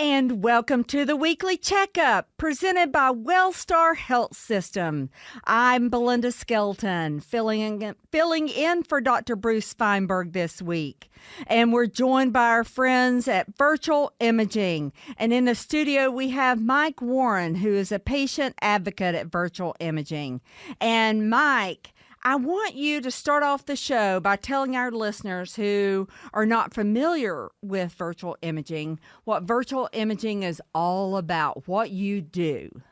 And welcome to the weekly checkup presented by Wellstar Health System. I'm Belinda Skelton, filling in for Dr. Bruce Feinberg this week. And we're joined by our friends at Virtual Imaging. And in the studio, we have Mike Warren, who is a patient advocate at Virtual Imaging. And Mike, I want you to start off the show by telling our listeners who are not familiar with virtual imaging what virtual imaging is all about, what you do.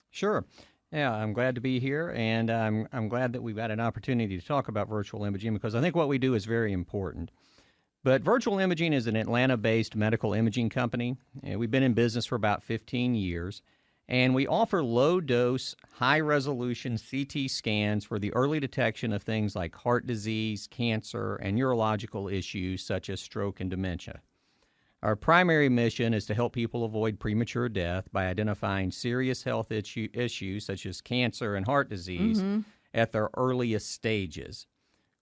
Sure. Yeah, I'm glad to be here, and I'm glad that we've got an opportunity to talk about virtual imaging because I think what we do is very important. But Virtual Imaging is an Atlanta-based medical imaging company. We've been in business for about 15 years. And we offer low-dose, high-resolution CT scans for the early detection of things like heart disease, cancer, and neurological issues such as stroke and dementia. Our primary mission is to help people avoid premature death by identifying serious health issues such as cancer and heart disease at their earliest stages.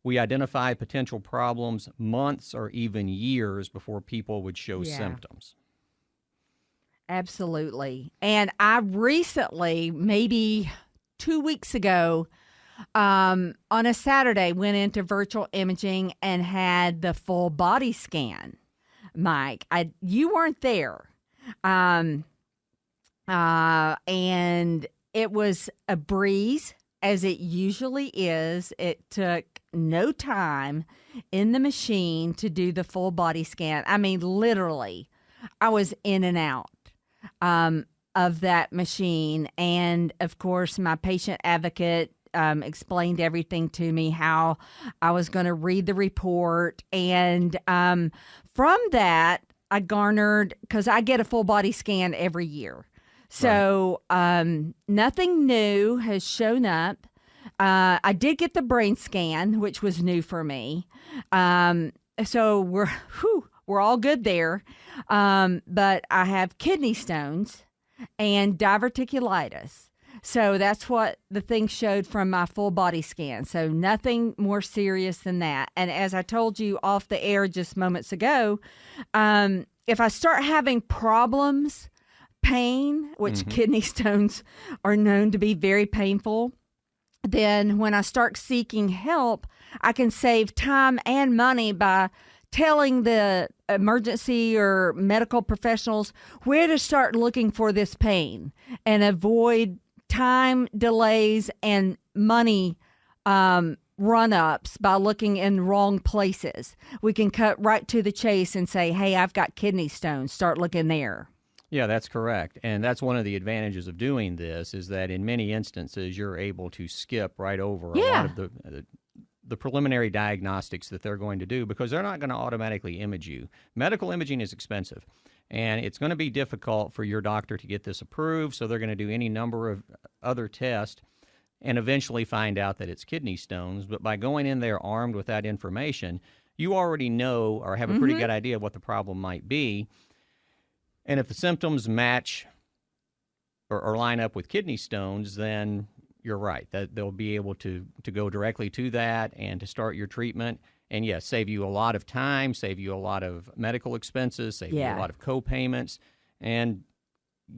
We identify potential problems months or even years before people would show symptoms. Absolutely. And I recently, maybe 2 weeks ago, on a Saturday, went into virtual imaging and had the full body scan. Mike, you weren't there. And it was a breeze, as it usually is. It took no time in the machine to do the full body scan. I mean, literally, I was in and out of that machine. And of course, my patient advocate explained everything to me, how I was going to read the report. And from that, I garnered, because I get a full body scan every year. So nothing new has shown up. I did get the brain scan, which was new for me. So we're all good there. But I have kidney stones and diverticulitis. So that's what the thing showed from my full body scan. So nothing more serious than that. And as I told you off the air just moments ago, if I start having problems, pain, which kidney stones are known to be very painful, then when I start seeking help, I can save time and money by telling the emergency or medical professionals where to start looking for this pain and avoid time delays and money run-ups by looking in wrong places. We can cut right to the chase and say, hey, I've got kidney stones. Start looking there. Yeah, that's correct. And that's one of the advantages of doing this is that in many instances, you're able to skip right over a lot of the preliminary diagnostics that they're going to do because they're not going to automatically image you. Medical imaging is expensive, and it's going to be difficult for your doctor to get this approved, so they're going to do any number of other tests and eventually find out that it's kidney stones. But by going in there armed with that information, you already know or have a pretty good idea of what the problem might be. And if the symptoms match or line up with kidney stones, then you're right, that they'll be able to go directly to that and to start your treatment. And yes, save you a lot of time, save you a lot of medical expenses, save you a lot of co-payments, and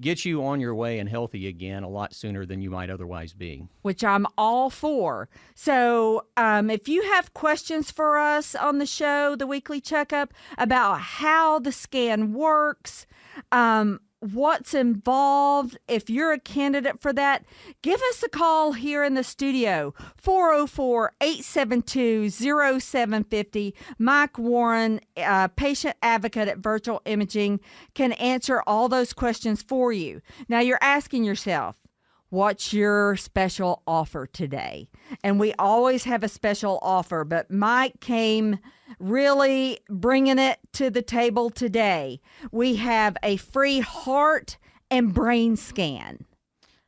get you on your way and healthy again a lot sooner than you might otherwise be. Which I'm all for. So if you have questions for us on the show, the weekly checkup, about how the scan works, what's involved, if you're a candidate for that, give us a call here in the studio, 404-872-0750. Mike Warren, patient advocate at Virtual Imaging, can answer all those questions for you. Now you're asking yourself, what's your special offer today? And we always have a special offer, but Mike came really bringing it to the table today. We have a free heart and brain scan.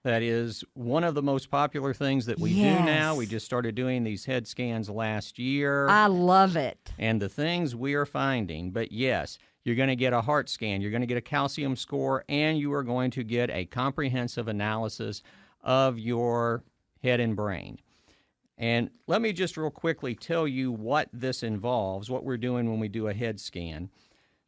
That is one of the most popular things that we do now. We just started doing these head scans last year. I love it. And the things we are finding, but yes, you're going to get a heart scan, you're going to get a calcium score, and you are going to get a comprehensive analysis of your head and brain. And let me just real quickly tell you what this involves, what we're doing when we do a head scan.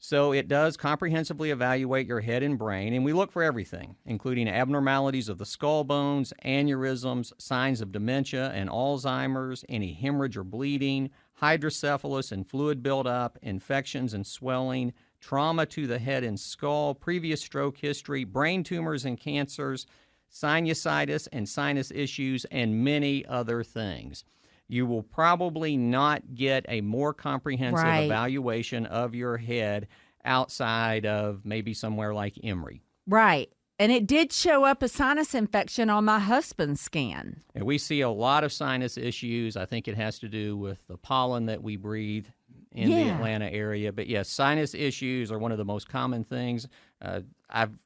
So it does comprehensively evaluate your head and brain, and we look for everything, including abnormalities of the skull bones, aneurysms, signs of dementia and Alzheimer's, any hemorrhage or bleeding, hydrocephalus and fluid buildup, infections and swelling, trauma to the head and skull, previous stroke history, brain tumors and cancers, sinusitis and sinus issues, and many other things. You will probably not get a more comprehensive evaluation of your head outside of maybe somewhere like Emory. Right. And it did show up a sinus infection on my husband's scan. And we see a lot of sinus issues. I think it has to do with the pollen that we breathe in the Atlanta area. But yes, sinus issues are one of the most common things. I've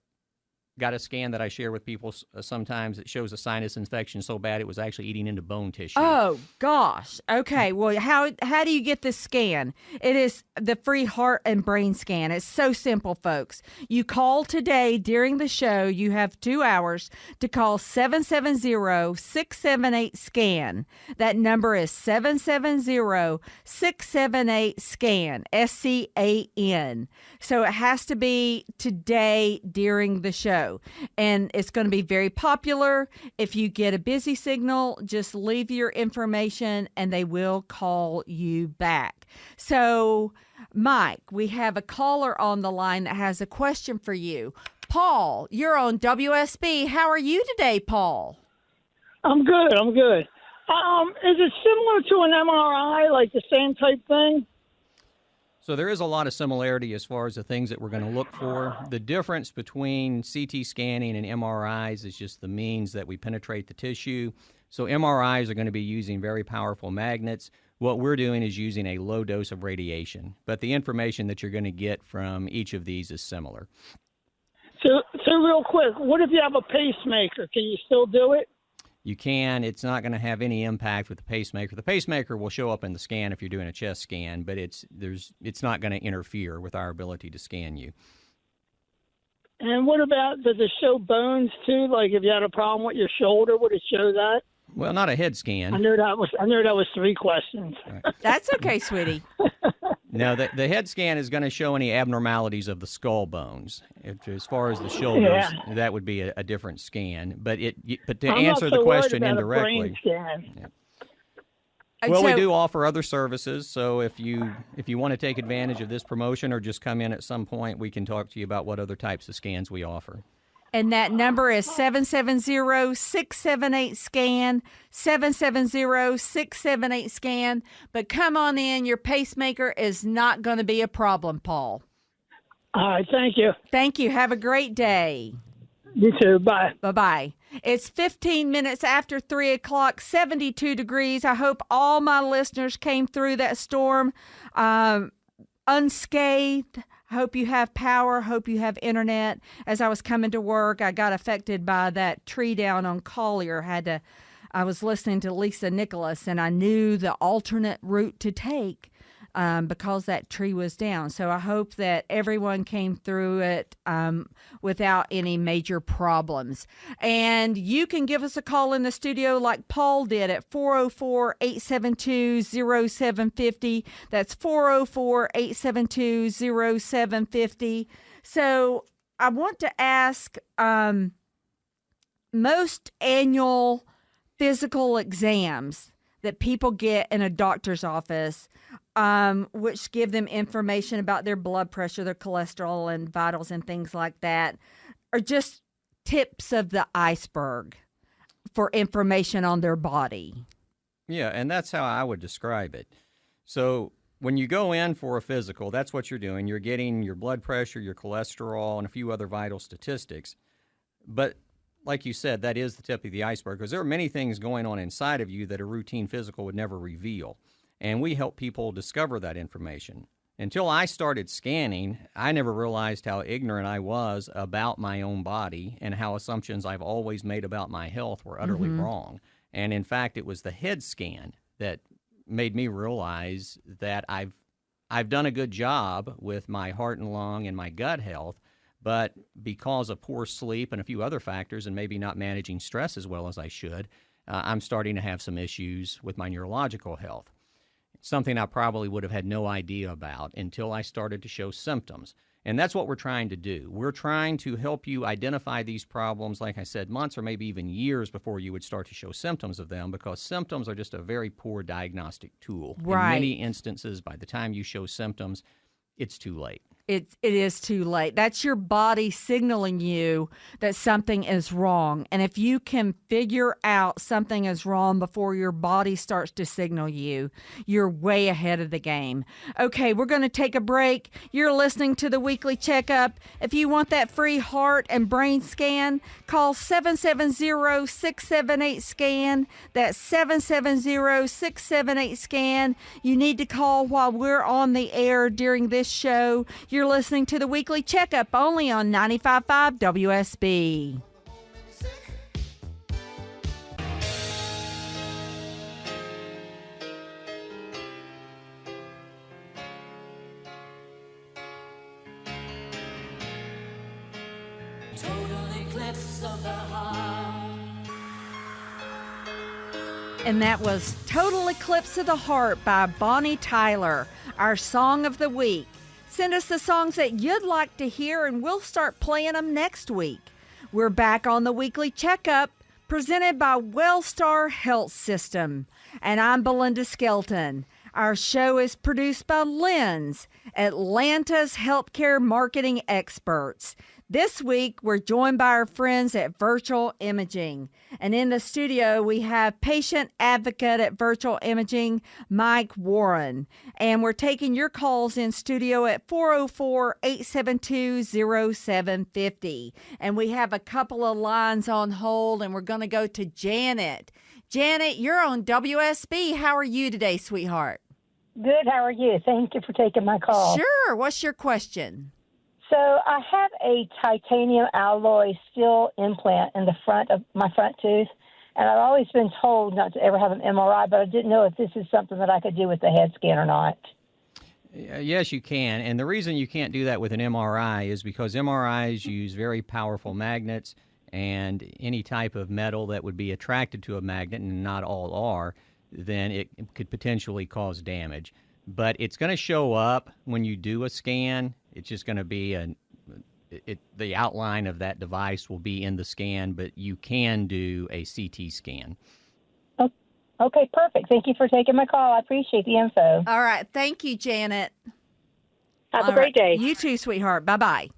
got a scan that I share with people sometimes that shows a sinus infection so bad it was actually eating into bone tissue. Oh, gosh. Okay. Well, how do you get this scan? It is the free heart and brain scan. It's so simple, folks. You call today during the show. You have 2 hours to call 770-678-SCAN. That number is 770-678-SCAN, SCAN. So it has to be today during the show. And it's going to be very popular. If you get a busy signal, just leave your information and they will call you back. So, Mike, we have a caller on the line that has a question for you. Paul, you're on WSB. How are you today, Paul? I'm good. Is it similar to an MRI, like the same type thing? So there is a lot of similarity as far as the things that we're going to look for. The difference between CT scanning and MRIs is just the means that we penetrate the tissue. So MRIs are going to be using very powerful magnets. What we're doing is using a low dose of radiation, but the information that you're going to get from each of these is similar. So real quick, what if you have a pacemaker? Can you still do it? You can. It's not going to have any impact with the pacemaker. The pacemaker will show up in the scan if you're doing a chest scan, but it's not going to interfere with our ability to scan you. And what about, does it show bones too? Like if you had a problem with your shoulder, would it show that? Well, not a head scan. I knew that was 3 questions. Right. That's okay, sweetie. No, the head scan is going to show any abnormalities of the skull bones. As far as the shoulders, that would be a different scan. But to answer the question indirectly, well, we do offer other services. So if you want to take advantage of this promotion or just come in at some point, we can talk to you about what other types of scans we offer. And that number is 770-678-SCAN, 770-678-SCAN. But come on in. Your pacemaker is not going to be a problem, Paul. All right. Thank you. Thank you. Have a great day. You too. Bye. Bye-bye. It's 15 minutes after 3 o'clock, 72 degrees. I hope all my listeners came through that storm unscathed. I hope you have power. Hope you have internet. As I was coming to work, I got affected by that tree down on Collier. I was listening to Lisa Nicholas, and I knew the alternate route to take because that tree was down. So I hope that everyone came through it without any major problems. And you can give us a call in the studio like Paul did at 404-872-0750. That's 404-872-0750. So I want to ask, most annual physical exams that people get in a doctor's office, which give them information about their blood pressure, their cholesterol, and vitals and things like that, are just tips of the iceberg for information on their body. Yeah, and that's how I would describe it. So when you go in for a physical, that's what you're doing. You're getting your blood pressure, your cholesterol, and a few other vital statistics. But like you said, that is the tip of the iceberg because there are many things going on inside of you that a routine physical would never reveal. And we help people discover that information. Until I started scanning, I never realized how ignorant I was about my own body and how assumptions I've always made about my health were utterly wrong. And in fact, it was the head scan that made me realize that I've done a good job with my heart and lung and my gut health, but because of poor sleep and a few other factors and maybe not managing stress as well as I should, I'm starting to have some issues with my neurological health. something I probably would have had no idea about until I started to show symptoms. And that's what we're trying to do. We're trying to help you identify these problems, like I said, months or maybe even years before you would start to show symptoms of them, because symptoms are just a very poor diagnostic tool. Right. In many instances, by the time you show symptoms, it's too late. It is too late. That's your body signaling you that something is wrong. And if you can figure out something is wrong before your body starts to signal you, you're way ahead of the game. Okay, we're going to take a break. You're listening to the Weekly Checkup. If you want that free heart and brain scan, call 770-678-SCAN. That's 770-678-SCAN. You need to call while we're on the air during this show. You're listening to the Weekly Checkup only on 95.5 WSB. Total eclipse of the heart. And that was Total Eclipse of the Heart by Bonnie Tyler, our song of the week. Send us the songs that you'd like to hear, and we'll start playing them next week. We're back on the Weekly Checkup, presented by Wellstar Health System. And I'm Belinda Skelton. Our show is produced by Lens, Atlanta's healthcare marketing experts. This week, we're joined by our friends at Virtual Imaging. And in the studio, we have patient advocate at Virtual Imaging, Mike Warren. And we're taking your calls in studio at 404-872-0750. And we have a couple of lines on hold, and we're going to go to Janet. Janet, you're on WSB. How are you today, sweetheart? Good. How are you? Thank you for taking my call. Sure. What's your question? So I have a titanium alloy steel implant in the front of my front tooth, and I've always been told not to ever have an MRI, but I didn't know if this is something that I could do with the head scan or not. Yes, you can. And the reason you can't do that with an MRI is because MRIs use very powerful magnets, and any type of metal that would be attracted to a magnet, and not all are, then it could potentially cause damage. But it's going to show up when you do a scan. It's just going to be the outline of that device will be in the scan, but you can do a CT scan. Okay, perfect. Thank you for taking my call. I appreciate the info. All right. Thank you, Janet. Have a great day. You too, sweetheart. Bye-bye.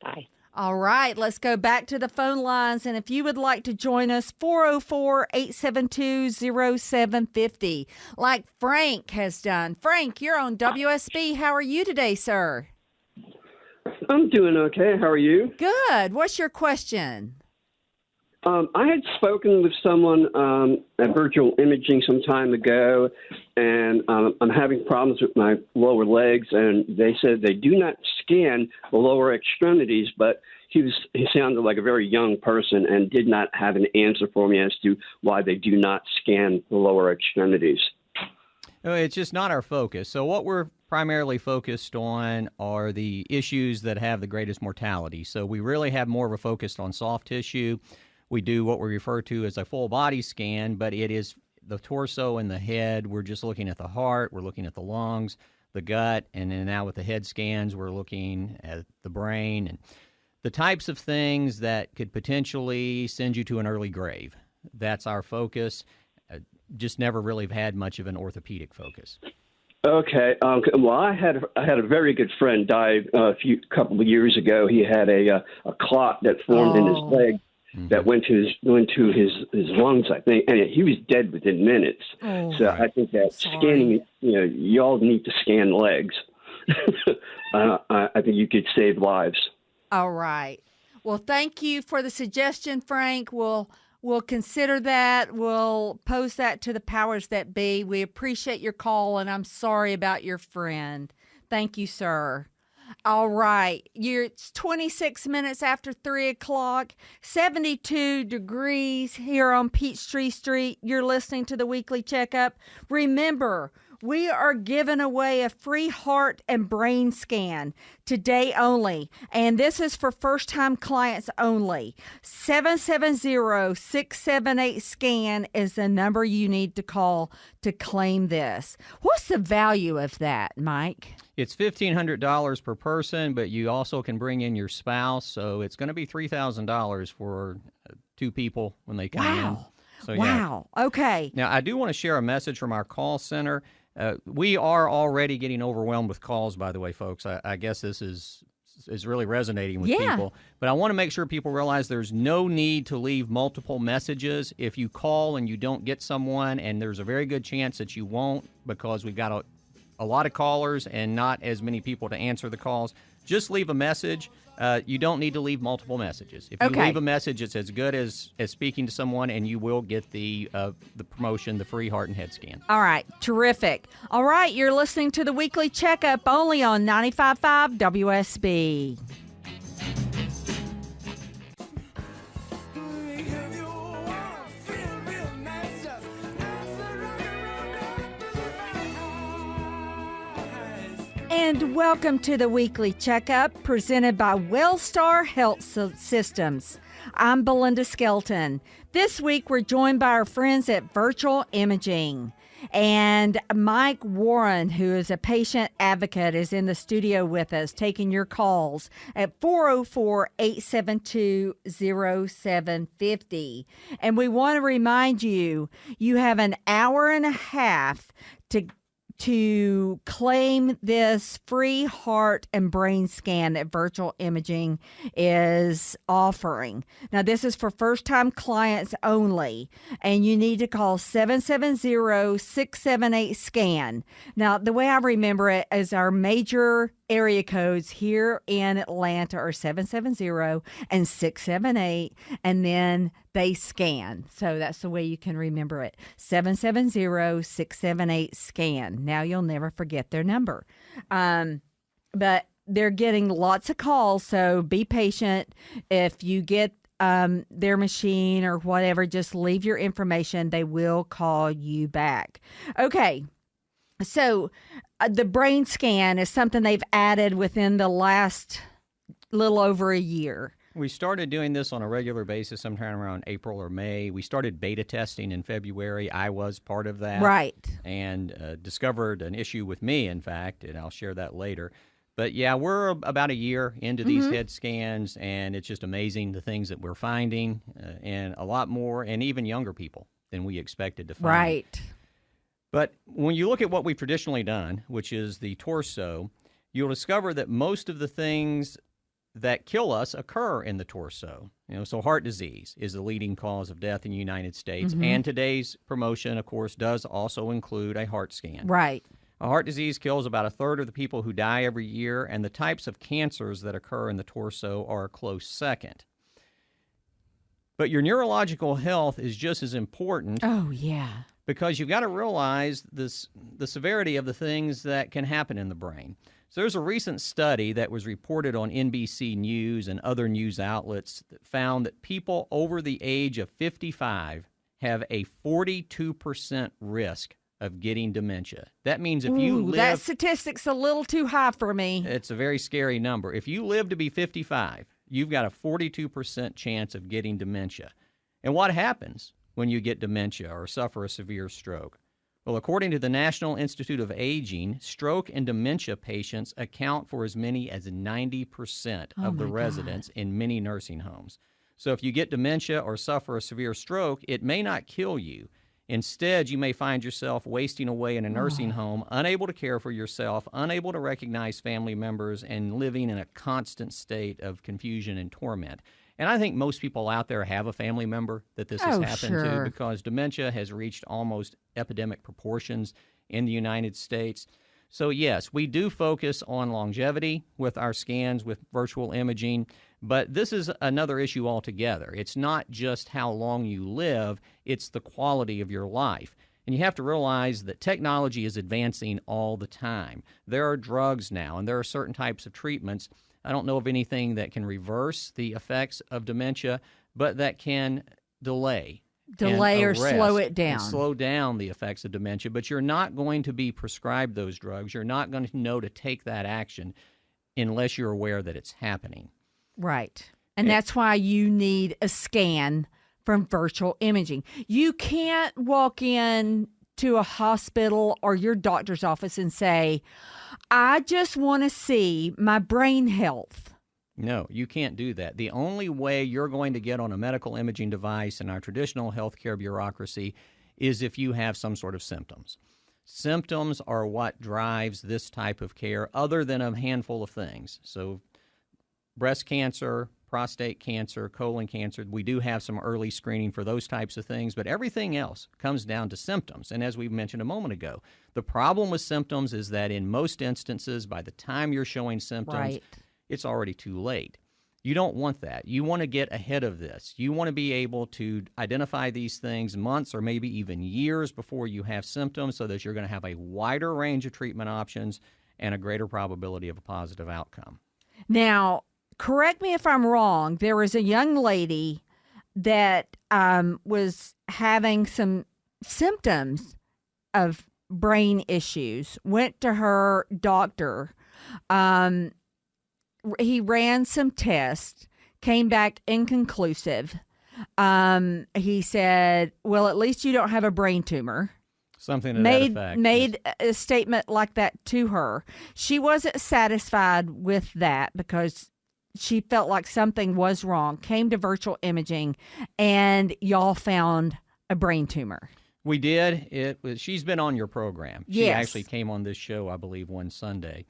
Bye. All right, let's go back to the phone lines. And if you would like to join us, 404-872-0750, like Frank has done. Frank, you're on WSB. How are you today, sir? I'm doing okay. How are you? Good. What's your question? I had spoken with someone at Virtual Imaging some time ago, and I'm having problems with my lower legs, and they said they do not scan the lower extremities, but he sounded like a very young person and did not have an answer for me as to why they do not scan the lower extremities. It's just not our focus. So what we're primarily focused on are the issues that have the greatest mortality. So we really have more of a focus on soft tissue. We do what we refer to as a full body scan, but it is the torso and the head. We're just looking at the heart, we're looking at the lungs, the gut, and then now with the head scans, we're looking at the brain and the types of things that could potentially send you to an early grave. That's our focus. Just never really have had much of an orthopedic focus. Okay. Well, I had a very good friend die a couple of years ago. He had a clot that formed in his leg. Mm-hmm. That went to his lungs, I think, and he was dead within minutes. Oh, so I think that scanning, you all need to scan legs. I think you could save lives. All right. Well, thank you for the suggestion, Frank. We'll consider that. We'll post that to the powers that be. We appreciate your call, and I'm sorry about your friend. Thank you, sir. All right. It's 26 minutes after 3 o'clock, 72 degrees here on Peachtree Street. You're listening to the Weekly Checkup. Remember, we are giving away a free heart and brain scan today only. And this is for first-time clients only. 770-678-SCAN is the number you need to call to claim this. What's the value of that, Mike? It's $1,500 per person, but you also can bring in your spouse, so it's going to be $3,000 for two people when they come in. So, wow. Yeah. Okay. Now, I do want to share a message from our call center. We are already getting overwhelmed with calls, by the way, folks. I guess this is really resonating with people. But I want to make sure people realize there's no need to leave multiple messages. If you call and you don't get someone, and there's a very good chance that you won't because we've got a lot of callers and not as many people to answer the calls, just leave a message. You don't need to leave multiple messages. If you leave a message, it's as good as speaking to someone, and you will get the promotion, the free heart and head scan. All right. Terrific. All right. You're listening to the Weekly Checkup only on 95.5 WSB. And welcome to the Weekly Checkup presented by Wellstar Health Systems. I'm Belinda Skelton. This week we're joined by our friends at Virtual Imaging. And Mike Warren, who is a patient advocate, is in the studio with us taking your calls at 404-872-0750. And we want to remind you, you have an hour and a half to claim this free heart and brain scan that Virtual Imaging is offering. Now, this is for first-time clients only, and you need to call 770-678-SCAN. Now, the way I remember it is our major area codes here in Atlanta are 770 and 678, and then they scan. So that's the way you can remember it. 770-678-SCAN. Now you'll never forget their number. But they're getting lots of calls, so be patient. If you get their machine or whatever, just leave your information. They will call you back. Okay. So the brain scan is something they've added within the last little over a year. We started doing this on a regular basis sometime around April or May. We started beta testing in February. I was part of that. Right. And discovered an issue with me, in fact, and I'll share that later. But, yeah, we're about a year into these head scans, and it's just amazing the things that we're finding, and a lot more, and even younger people than we expected to find. Right. But when you look at what we've traditionally done, which is the torso, you'll discover that most of the things that kill us occur in the torso. So heart disease is the leading cause of death in the United States, and today's promotion, of course, does also include a heart scan. Right. Heart disease kills about a third of the people who die every year, and the types of cancers that occur in the torso are a close second. But your neurological health is just as important. Oh, yeah. Because you've got to realize the severity of the things that can happen in the brain. So there's a recent study that was reported on NBC News and other news outlets that found that people over the age of 55 have a 42% risk of getting dementia. That means if you live... That statistic's a little too high for me. It's a very scary number. If you live to be 55, you've got a 42% chance of getting dementia. And what happens when you get dementia or suffer a severe stroke? Well, according to the National Institute of Aging, stroke and dementia patients account for as many as 90% of the residents in many nursing homes. So if you get dementia or suffer a severe stroke, it may not kill you. Instead, you may find yourself wasting away in a nursing home, unable to care for yourself, unable to recognize family members, and living in a constant state of confusion and torment. And I think most people out there have a family member that this has happened to, because dementia has reached almost epidemic proportions in the United States. So, yes, we do focus on longevity with our scans, with virtual imaging, but this is another issue altogether. It's not just how long you live, it's the quality of your life. And you have to realize that technology is advancing all the time. There are drugs now, and there are certain types of treatments. I don't know of anything that can reverse the effects of dementia, but that can delay delay or arrest slow it and down. slow down the effects of dementia, but you're not going to be prescribed those drugs. You're not going to know to take that action unless you're aware that it's happening. Right. And that's why you need a scan from virtual imaging. You can't walk in to a hospital or your doctor's office and say, I just want to see my brain health. No, you can't do that. The only way you're going to get on a medical imaging device in our traditional healthcare bureaucracy is if you have some sort of symptoms. Symptoms are what drives this type of care, other than a handful of things. So breast cancer, prostate cancer, colon cancer, we do have some early screening for those types of things, but everything else comes down to symptoms. And as we mentioned a moment ago, the problem with symptoms is that in most instances, by the time you're showing symptoms, it's already too late. You don't want that. You want to get ahead of this. You want to be able to identify these things months or maybe even years before you have symptoms so that you're going to have a wider range of treatment options and a greater probability of a positive outcome. Now, correct me if I'm wrong. There was a young lady that was having some symptoms of brain issues, went to her doctor. He ran some tests, came back inconclusive. He said, well, at least you don't have a brain tumor. Something to that effect. Made a statement like that to her. She wasn't satisfied with that because she felt like something was wrong, came to virtual imaging, and y'all found a brain tumor. We did. She's been on your program. She Yes. actually came on this show, I believe, one Sunday.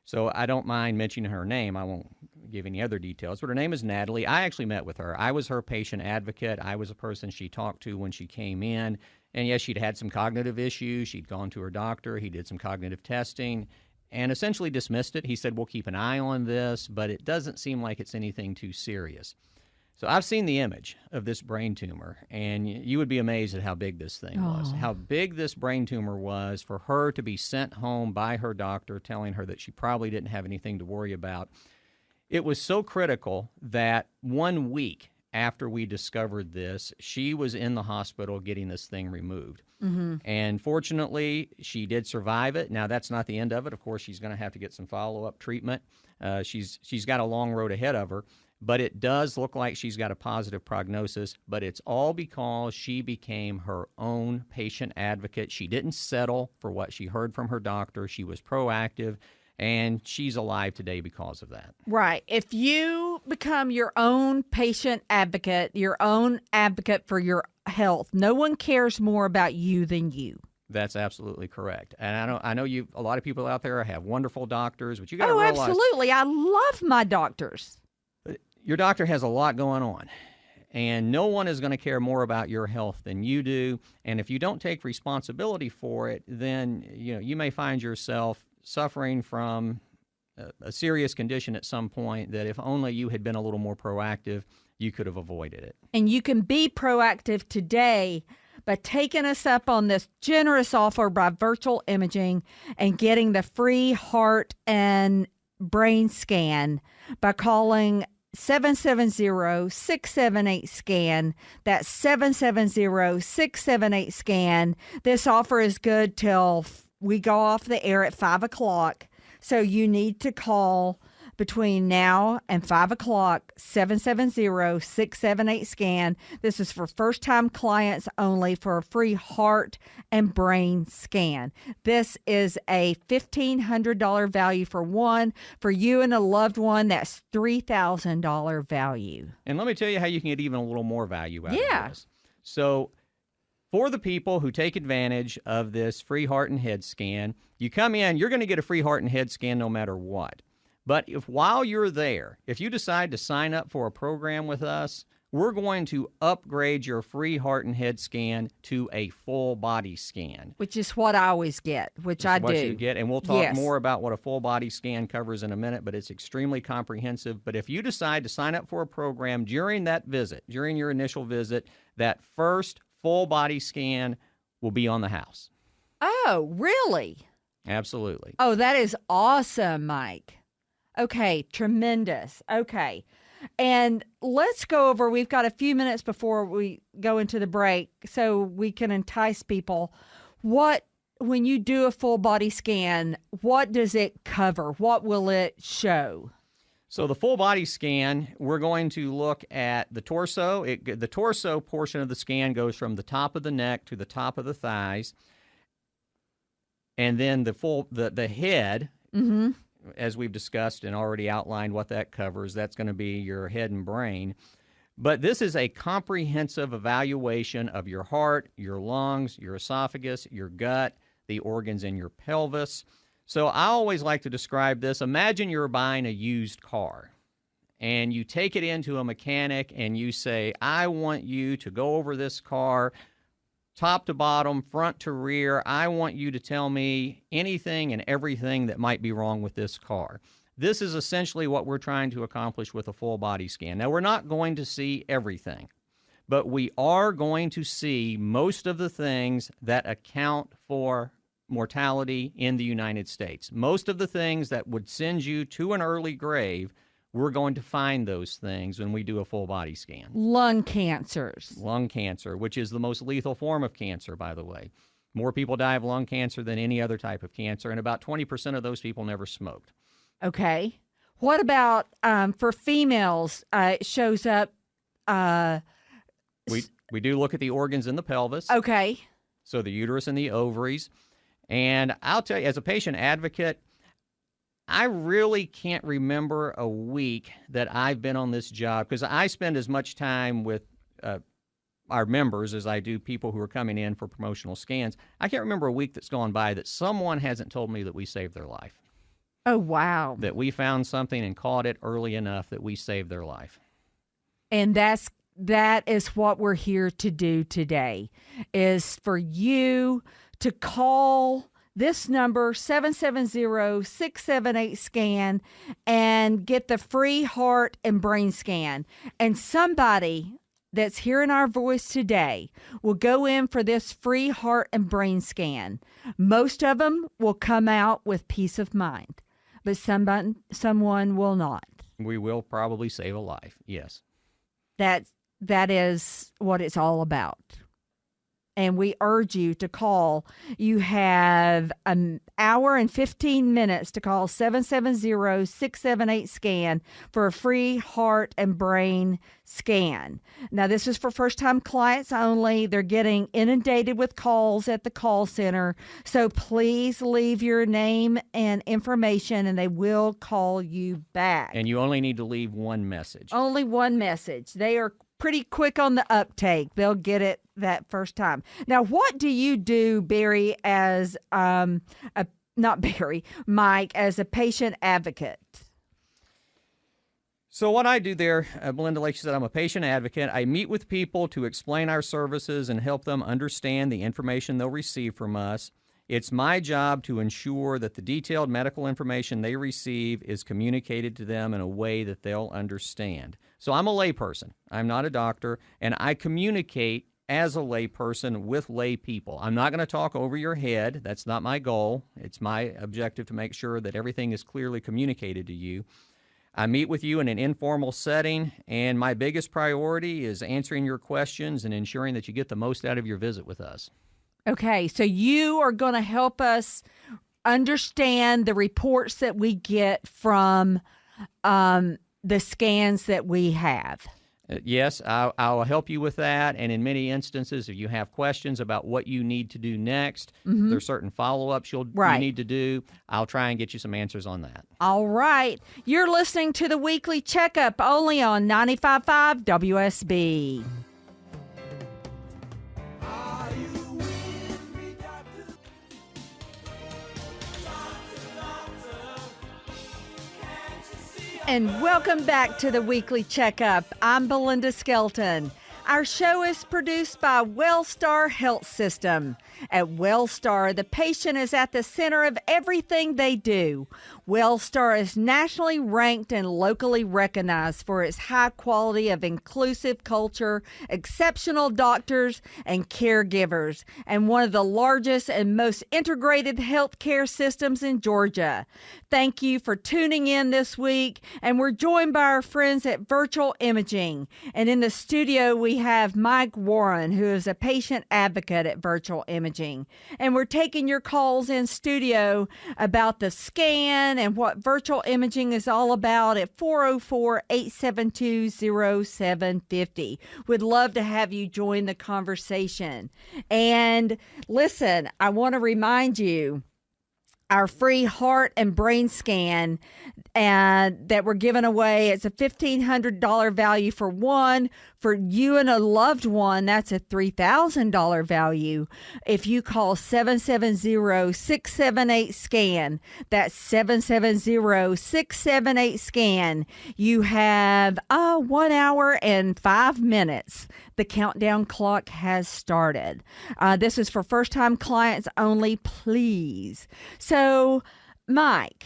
So I don't mind mentioning her name. I won't give any other details, but her name is Natalie. I actually met with her. I was her patient advocate. I was a person she talked to when she came in. And yes, she'd had some cognitive issues. She'd gone to her doctor. He did some cognitive testing and essentially dismissed it. He said, we'll keep an eye on this, but it doesn't seem like it's anything too serious. So I've seen the image of this brain tumor, and you would be amazed at how big this thing was, how big this brain tumor was for her to be sent home by her doctor telling her that she probably didn't have anything to worry about. It was so critical that 1 week after we discovered this, she was in the hospital getting this thing removed. Mm-hmm. And fortunately, she did survive it. Now, that's not the end of it. Of course, she's going to have to get some follow-up treatment. She's got a long road ahead of her. But it does look like she's got a positive prognosis, but it's all because she became her own patient advocate. She didn't settle for what she heard from her doctor. She was proactive, and she's alive today because of that. Right. If you become your own patient advocate, your own advocate for your health, no one cares more about you than you. That's absolutely correct. And I know you. A lot of people out there have wonderful doctors, but you got to realize. Oh, absolutely. I love my doctors. Your doctor has a lot going on, and no one is going to care more about your health than you do. And if you don't take responsibility for it, then you may find yourself suffering from a serious condition at some point that if only you had been a little more proactive, you could have avoided it. And you can be proactive today by taking us up on this generous offer by virtual imaging and getting the free heart and brain scan by calling 770-678-SCAN. That's 770-678-SCAN. This offer is good till we go off the air at 5 o'clock. So you need to call between now and 5 o'clock, 770-678-SCAN. This is for first-time clients only for a free heart and brain scan. This is a $1,500 value for one. For you and a loved one, that's $3,000 value. And let me tell you how you can get even a little more value out of this. So for the people who take advantage of this free heart and head scan, you come in, you're going to get a free heart and head scan no matter what. But if while you're there, if you decide to sign up for a program with us, we're going to upgrade your free heart and head scan to a full body scan. Which is what I always get, which I do. What you get, and we'll talk more about what a full body scan covers in a minute, but it's extremely comprehensive. But if you decide to sign up for a program during that visit, during your initial visit, that first full body scan will be on the house. Oh, really? Absolutely. Oh, that is awesome, Mike. Okay, tremendous. Okay. And let's go over, we've got a few minutes before we go into the break so we can entice people. When you do a full body scan, what does it cover? What will it show? So the full body scan, we're going to look at the torso. The torso portion of the scan goes from the top of the neck to the top of the thighs. And then the head, as we've discussed and already outlined what that covers, that's going to be your head and brain. But this is a comprehensive evaluation of your heart, your lungs, your esophagus, your gut, the organs in your pelvis. So I always like to describe this. Imagine you're buying a used car, and you take it into a mechanic, and you say, I want you to go over this car top to bottom, front to rear. I want you to tell me anything and everything that might be wrong with this car. This is essentially what we're trying to accomplish with a full body scan. Now, we're not going to see everything, but we are going to see most of the things that account for mortality in the United States. Most of the things that would send you to an early grave, we're going to find those things when we do a full body scan. Lung cancers. Lung cancer, which is the most lethal form of cancer, by the way. More people die of lung cancer than any other type of cancer, and about 20% of those people never smoked. Okay. What about for females? It shows up. We do look at the organs in the pelvis. Okay. So the uterus and the ovaries. And I'll tell you, as a patient advocate, I really can't remember a week that I've been on this job, because I spend as much time with our members as I do people who are coming in for promotional scans. I can't remember a week that's gone by that someone hasn't told me that we saved their life. Oh, wow. That we found something and caught it early enough that we saved their life. And that is what we're here to do today, is for you to call this number, 770-678-SCAN, and get the free heart and brain scan. And somebody that's hearing our voice today will go in for this free heart and brain scan. Most of them will come out with peace of mind, but someone will not. We will probably save a life, yes. That is what it's all about. And we urge you to call. You have an hour and 15 minutes to call 770-678-SCAN for a free heart and brain scan. Now, this is for first-time clients only. They're getting inundated with calls at the call center. So please leave your name and information, and they will call you back. And you only need to leave one message. Only one message. They are pretty quick on the uptake. They'll get it that first time. Now, what do you do, Barry, as Mike, as a patient advocate? So what I do there, Belinda, like you said, I'm a patient advocate. I meet with people to explain our services and help them understand the information they'll receive from us. It's my job to ensure that the detailed medical information they receive is communicated to them in a way that they'll understand. So I'm a layperson. I'm not a doctor, and I communicate as a layperson with lay people. I'm not going to talk over your head. That's not my goal. It's my objective to make sure that everything is clearly communicated to you. I meet with you in an informal setting, and my biggest priority is answering your questions and ensuring that you get the most out of your visit with us. Okay, so you are going to help us understand the reports that we get from the scans that we have. Yes, I'll help you with that. And in many instances, if you have questions about what you need to do next, there's certain follow-ups you need to do, I'll try and get you some answers on that. All right. You're listening to the Weekly Checkup only on 95.5 WSB. And welcome back to the Weekly Checkup. I'm Belinda Skelton. Our show is produced by Wellstar Health System. At Wellstar, the patient is at the center of everything they do. Wellstar is nationally ranked and locally recognized for its high quality of inclusive culture, exceptional doctors and caregivers, and one of the largest and most integrated healthcare systems in Georgia. Thank you for tuning in this week, and we're joined by our friends at Virtual Imaging. And in the studio, we have Mike Warren, who is a patient advocate at Virtual Imaging. And we're taking your calls in studio about the scan and what Virtual Imaging is all about at 404-872-0750. We'd love to have you join the conversation. And listen, I want to remind you, our free heart and brain scan that we're giving away. It's a $1,500 value for one. For you and a loved one, that's a $3,000 value. If you call 770-678-SCAN, that's 770-678-SCAN, you have 1 hour and 5 minutes. The countdown clock has started. This is for first-time clients only, please. So, Mike,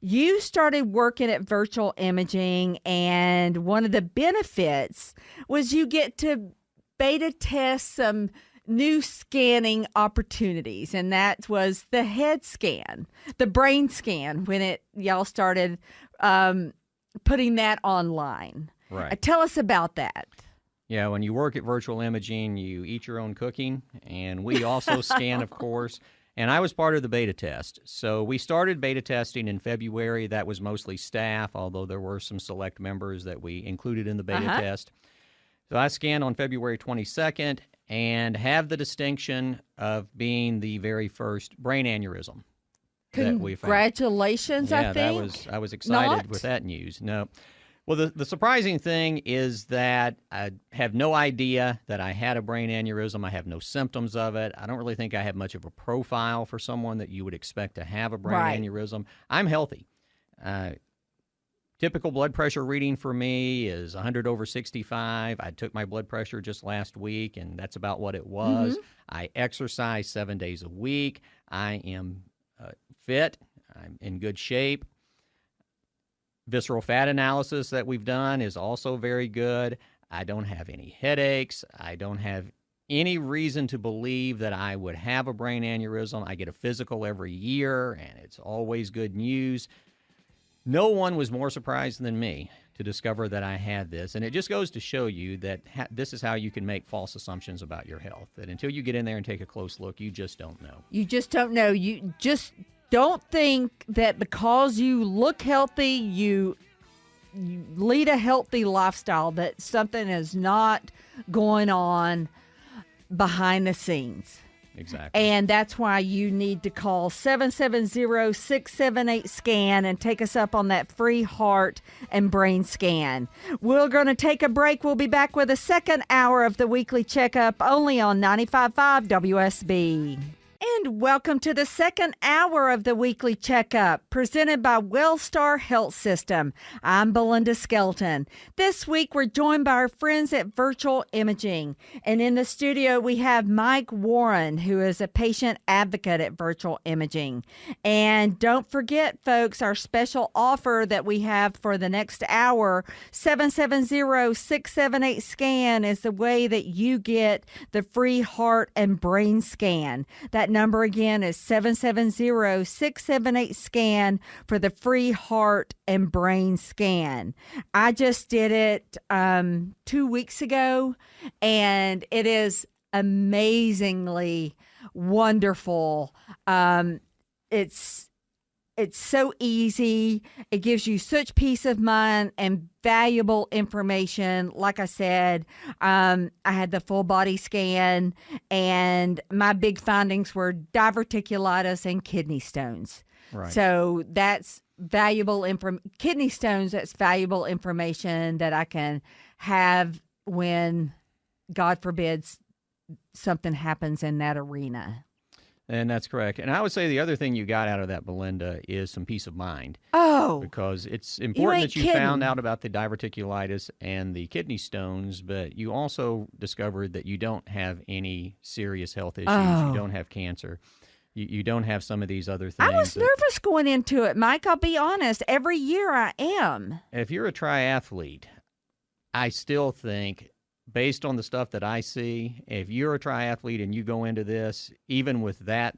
you started working at Virtual Imaging, and one of the benefits was you get to beta test some new scanning opportunities, and that was the head scan, the brain scan, when y'all started putting that online. Right. Tell us about that. Yeah, when you work at Virtual Imaging, you eat your own cooking, and we also scan, of course. And I was part of the beta test. So we started beta testing in February. That was mostly staff, although there were some select members that we included in the beta test. So I scanned on February 22nd and have the distinction of being the very first brain aneurysm that we found. Congratulations, Yeah, I think. I was excited Not? with that news. No. Well, the surprising thing is that I have no idea that I had a brain aneurysm. I have no symptoms of it. I don't really think I have much of a profile for someone that you would expect to have a brain aneurysm. I'm healthy. Typical blood pressure reading for me is 100/65. I took my blood pressure just last week, and that's about what it was. I exercise 7 days a week. I am fit. I'm in good shape. Visceral fat analysis that we've done is also very good. I don't have any headaches. I don't have any reason to believe that I would have a brain aneurysm. I get a physical every year, and it's always good news. No one was more surprised than me to discover that I had this, and it just goes to show you that this is how you can make false assumptions about your health, that until you get in there and take a close look, you just don't know. You just don't know. You just don't think that because you look healthy, you lead a healthy lifestyle, that something is not going on behind the scenes. Exactly. And that's why you need to call 770-678-SCAN and take us up on that free heart and brain scan. We're going to take a break. We'll be back with a second hour of the weekly checkup only on 95.5 WSB. And welcome to the second hour of the weekly checkup presented by Wellstar Health System. I'm Belinda Skelton. This week we're joined by our friends at Virtual Imaging. And in the studio we have Mike Warren, who is a patient advocate at Virtual Imaging. And don't forget, folks, our special offer that we have for the next hour, 770-678-SCAN, is the way that you get the free heart and brain scan. That number again is 770-678-SCAN for the free heart and brain scan. I just did it 2 weeks ago, and it is amazingly wonderful. It's so easy. It gives you such peace of mind and valuable information. Like I said, I had the full body scan, and my big findings were diverticulitis and kidney stones. Right. So that's valuable kidney stones. That's valuable information that I can have when, God forbids, something happens in that arena. And that's correct. And I would say the other thing you got out of that, Belinda, is some peace of mind. Oh, Because it's important ain't that you found kidding. out about the diverticulitis and the kidney stones, but you also discovered that you don't have any serious health issues. Oh. You don't have cancer. You don't have some of these other I things. was that- nervous going into it, Mike. I'll be honest. Every year I am. If you're a triathlete, I still think, based on the stuff that I see, if you're a triathlete and you go into this, even with that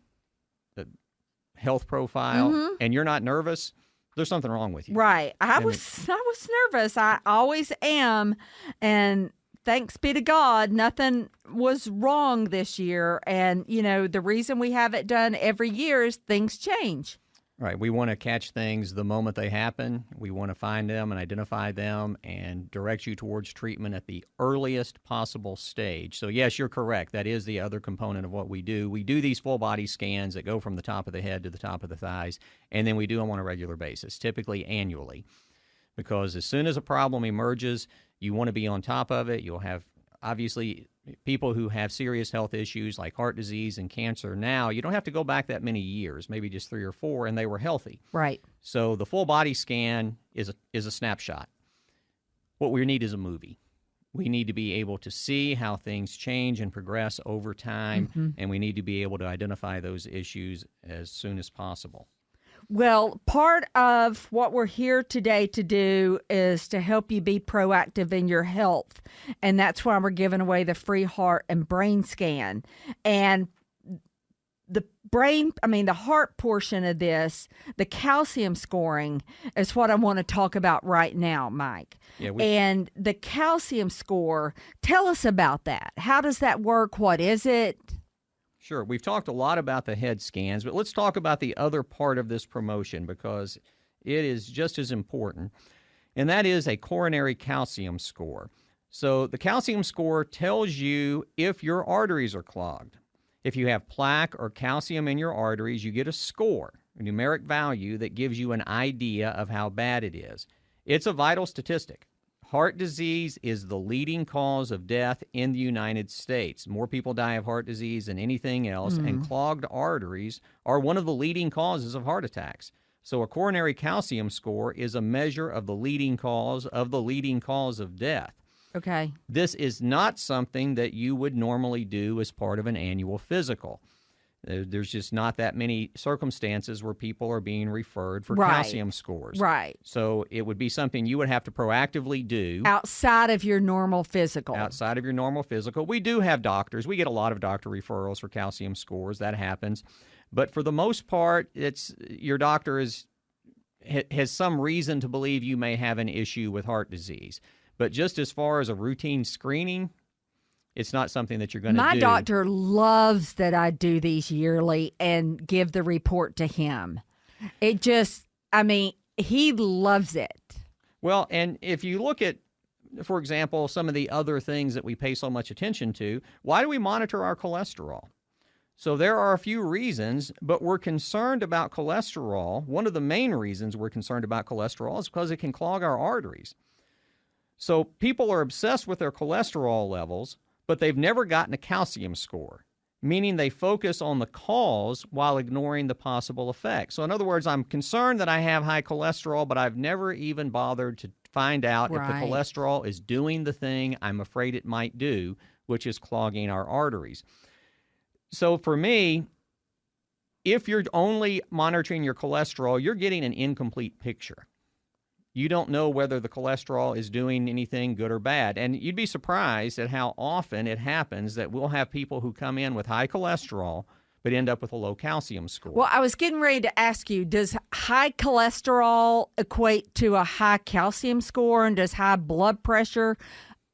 health profile, and you're not nervous, there's something wrong with you. Right. I mean- was nervous. I always am. And thanks be to God, nothing was wrong this year. And, you know, the reason we have it done every year is things change. Right. We want to catch things the moment they happen. We want to find them and identify them and direct you towards treatment at the earliest possible stage. So, yes, you're correct. That is the other component of what we do. We do these full body scans that go from the top of the head to the top of the thighs, and then we do them on a regular basis, typically annually. Because as soon as a problem emerges, you want to be on top of it. You'll have, obviously, people who have serious health issues like heart disease and cancer now, you don't have to go back that many years, maybe just 3 or 4, and they were healthy. Right. So the full body scan is a snapshot. What we need is a movie. We need to be able to see how things change and progress over time, and we need to be able to identify those issues as soon as possible. Well, part of what we're here today to do is to help you be proactive in your health. And that's why we're giving away the free heart and brain scan. And the heart portion of this, the calcium scoring, is what I want to talk about right now, Mike. Yeah, and the calcium score, tell us about that. How does that work? What is it? Sure. We've talked a lot about the head scans, but let's talk about the other part of this promotion because it is just as important, and that is a coronary calcium score. So the calcium score tells you if your arteries are clogged. If you have plaque or calcium in your arteries, you get a score, a numeric value that gives you an idea of how bad it is. It's a vital statistic. Heart disease is the leading cause of death in the United States. More people die of heart disease than anything else, and clogged arteries are one of the leading causes of heart attacks. So a coronary calcium score is a measure of the leading cause of death. Okay. This is not something that you would normally do as part of an annual physical. There's just not that many circumstances where people are being referred for Right. calcium scores. Right. So it would be something you would have to proactively do Outside of your normal physical. outside of your normal physical. We do have doctors. We get a lot of doctor referrals for calcium scores. That happens. But for the most part, it's your doctor has some reason to believe you may have an issue with heart disease. But just as far as a routine screening, it's not something that you're going to do. My doctor loves that I do these yearly and give the report to him. It just, he loves it. Well, and if you look at, for example, some of the other things that we pay so much attention to, why do we monitor our cholesterol? So there are a few reasons, but we're concerned about cholesterol. One of the main reasons we're concerned about cholesterol is because it can clog our arteries. So people are obsessed with their cholesterol levels, but they've never gotten a calcium score, meaning they focus on the cause while ignoring the possible effects. So in other words, I'm concerned that I have high cholesterol, but I've never even bothered to find out if the Right. cholesterol is doing the thing I'm afraid it might do, which is clogging our arteries. So for me, if you're only monitoring your cholesterol, you're getting an incomplete picture. You don't know whether the cholesterol is doing anything good or bad. And you'd be surprised at how often it happens that we'll have people who come in with high cholesterol but end up with a low calcium score. Well, I was getting ready to ask you, does high cholesterol equate to a high calcium score, and does high blood pressure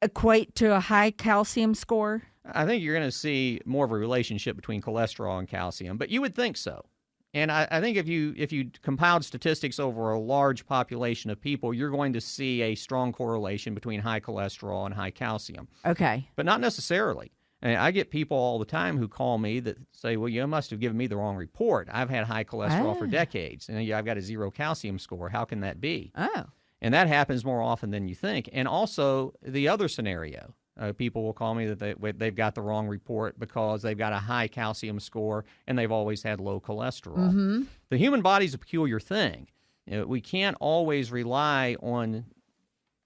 equate to a high calcium score? I think you're going to see more of a relationship between cholesterol and calcium, but you would think so. And I think if you compiled statistics over a large population of people, you're going to see a strong correlation between high cholesterol and high calcium, Okay. but not necessarily. And I get people all the time who call me that say, well, you must have given me the wrong report. I've had high cholesterol for decades, and I've got a 0 calcium score. How can that be? Oh. And that happens more often than you think. And also the other scenario, People will call me that they've got the wrong report because they've got a high calcium score and they've always had low cholesterol. The human body's a peculiar thing. We can't always rely on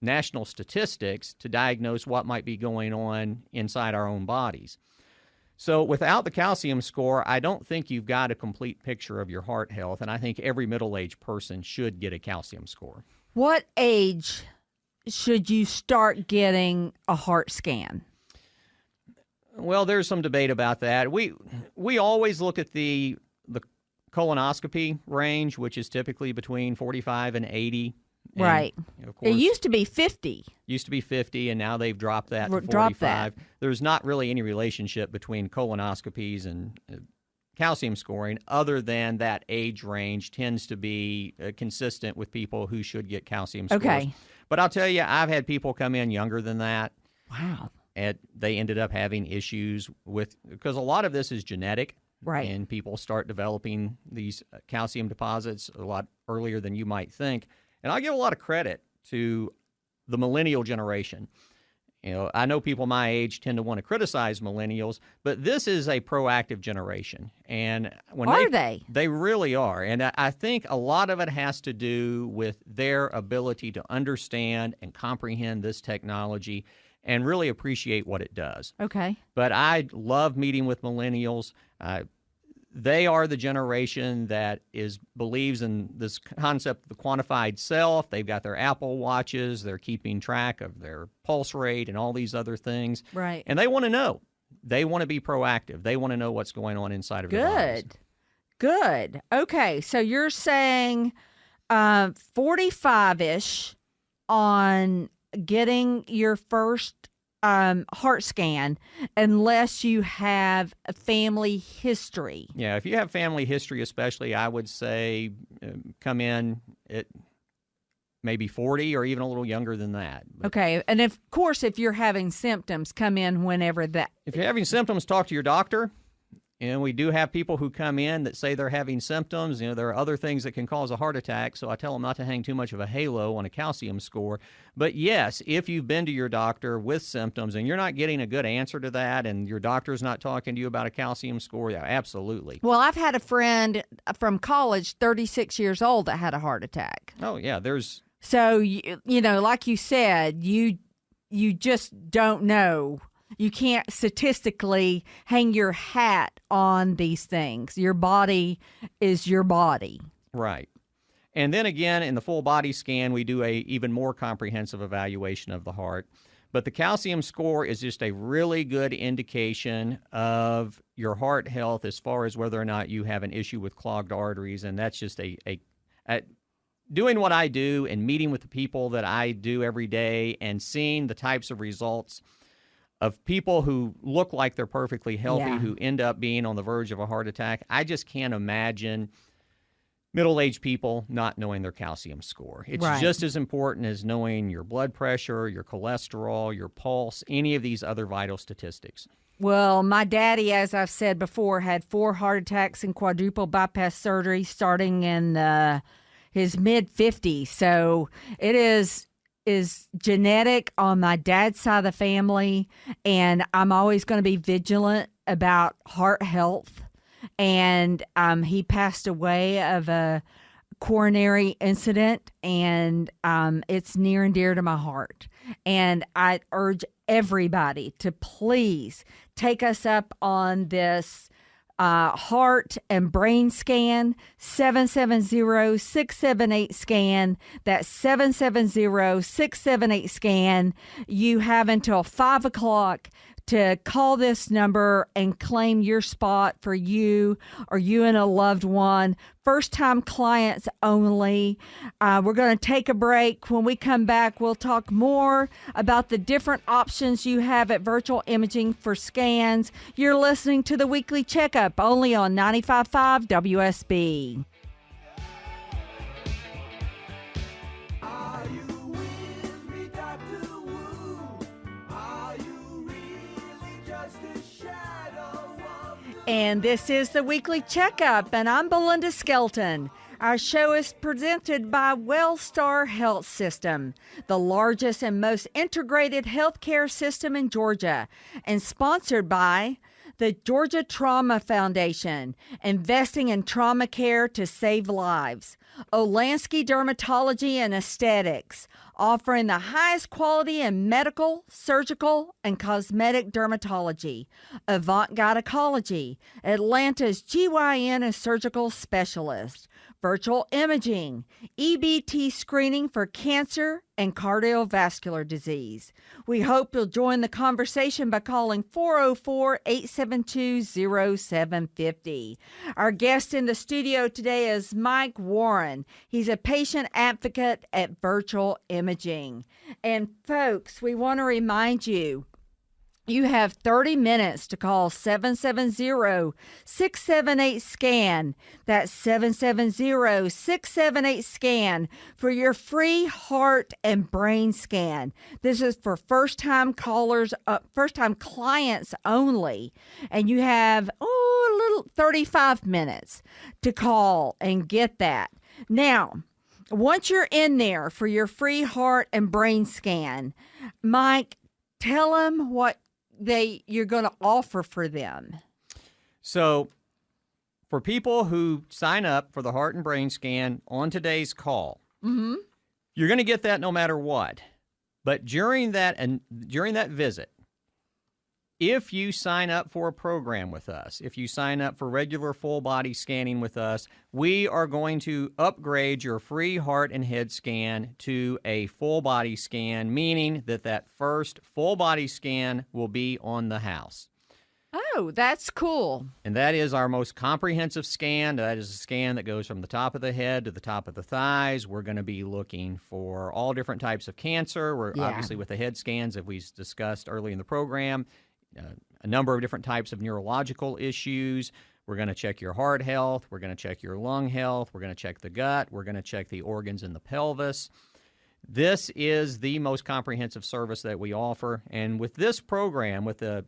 national statistics to diagnose what might be going on inside our own bodies. So without the calcium score, I don't think you've got a complete picture of your heart health, and I think every middle-aged person should get a calcium score. What age should you start getting a heart scan? Well, there's some debate about that. We always look at the colonoscopy range, which is typically between 45 and 80. And, right. Of course, it used to be 50. Used to be 50, and now they've dropped that to 45. Dropped that. There's not really any relationship between colonoscopies and calcium scoring other than that age range tends to be consistent with people who should get calcium scores. Okay. But I'll tell you, I've had people come in younger than that. Wow. And they ended up having issues because a lot of this is genetic. Right. And people start developing these calcium deposits a lot earlier than you might think. And I give a lot of credit to the millennial generation. I know people my age tend to want to criticize millennials, but this is a proactive generation. And Are they? They really are. And I think a lot of it has to do with their ability to understand and comprehend this technology and really appreciate what it does. Okay. But I love meeting with millennials. They are the generation that believes in this concept of the quantified self. They've got their Apple Watches. They're keeping track of their pulse rate and all these other things. Right. And they want to know. They want to be proactive. They want to know what's going on inside of their bodies. Good. Okay, so you're saying 45-ish on getting your first heart scan unless you have a family history. Yeah, if you have family history especially, I would say come in at maybe 40 or even a little younger than that. But okay, and of course, if you're having symptoms, come in whenever that. if you're having symptoms, talk to your doctor. And we do have people who come in that say they're having symptoms. There are other things that can cause a heart attack, so I tell them not to hang too much of a halo on a calcium score. But yes, if you've been to your doctor with symptoms and you're not getting a good answer to that and your doctor's not talking to you about a calcium score, yeah, absolutely. Well, I've had a friend from college, 36 years old, that had a heart attack. Oh, yeah, there's... So, like you said, you just don't know. You can't statistically hang your hat on these things. Your body is your body. Right. And then again, in the full body scan, we do a even more comprehensive evaluation of the heart. But the calcium score is just a really good indication of your heart health as far as whether or not you have an issue with clogged arteries. And that's just doing what I do and meeting with the people that I do every day and seeing the types of results of people who look like they're perfectly healthy, who end up being on the verge of a heart attack. I just can't imagine middle-aged people not knowing their calcium score. It's just as important as knowing your blood pressure, your cholesterol, your pulse, any of these other vital statistics. Well, my daddy, as I've said before, had 4 heart attacks and quadruple bypass surgery starting in his mid-50s. So it is genetic on my dad's side of the family, and I'm always going to be vigilant about heart health. And he passed away of a coronary incident, and it's near and dear to my heart. And I urge everybody to please take us up on this heart and brain scan, 770-678-SCAN. That's 770-678-SCAN. You have until 5 o'clock to call this number and claim your spot for you or you and a loved one. First-time clients only. We're going to take a break. When we come back, we'll talk more about the different options you have at Virtual Imaging for scans. You're listening to the Weekly Checkup only on 95.5 WSB. And this is the Weekly Checkup, and I'm Belinda Skelton. Our show is presented by Wellstar Health System, the largest and most integrated healthcare system in Georgia, and sponsored by the Georgia Trauma Foundation, investing in trauma care to save lives. Olansky Dermatology and Aesthetics, offering the highest quality in medical, surgical, and cosmetic dermatology. Avant Gynecology, Atlanta's GYN and surgical specialist. Virtual imaging, EBT screening for cancer and cardiovascular disease. We hope you'll join the conversation by calling 404-872-0750. Our guest in the studio today is Mike Warren. He's a patient advocate at Virtual Imaging. And folks, we want to remind you, you have 30 minutes to call 770-678-SCAN. That's 770-678-SCAN for your free heart and brain scan. This is for first-time callers, first-time clients only. And you have, a little 35 minutes to call and get that. Now, once you're in there for your free heart and brain scan, Mike, tell them what you're going to offer for them. So for people who sign up for the heart and brain scan on today's call, you're going to get that no matter what. But during that visit, if you sign up for a program with us, if you sign up for regular full body scanning with us, we are going to upgrade your free heart and head scan to a full body scan, meaning that first full body scan will be on the house. Oh, that's cool. And that is our most comprehensive scan. That is a scan that goes from the top of the head to the top of the thighs. We're going to be looking for all different types of cancer. We're obviously with the head scans, as we discussed early in the program, a number of different types of neurological issues. We're going to check your heart health. We're going to check your lung health. We're going to check the gut. We're going to check the organs in the pelvis. This is the most comprehensive service that we offer. And with this program, with the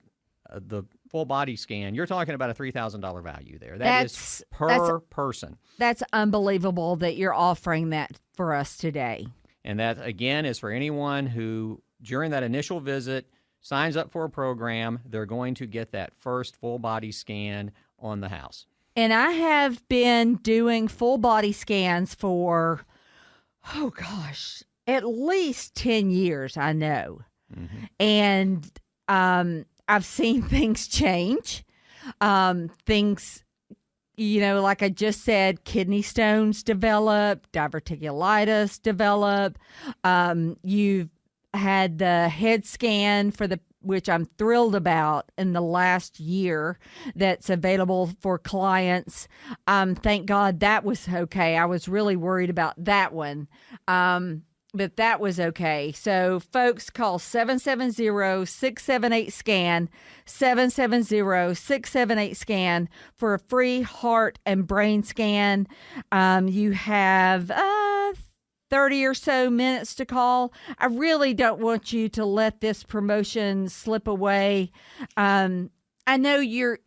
full body scan, you're talking about a $3,000 value there. That's per person. That's unbelievable that you're offering that for us today. And that, again, is for anyone who, during that initial visit, signs up for a program. They're going to get that first full body scan on the house. And I have been doing full body scans for, at least 10 years, I know. Mm-hmm. And I've seen things change. Things, like I just said, kidney stones develop, diverticulitis develop. You've had the head scan which I'm thrilled about, in the last year, that's available for clients. Thank God that was okay. I was really worried about that one. But that was okay. So folks, call 770-678-SCAN, 770-678-SCAN for a free heart and brain scan. You have 30 or so minutes to call. I really don't want you to let this promotion slip away. I know you're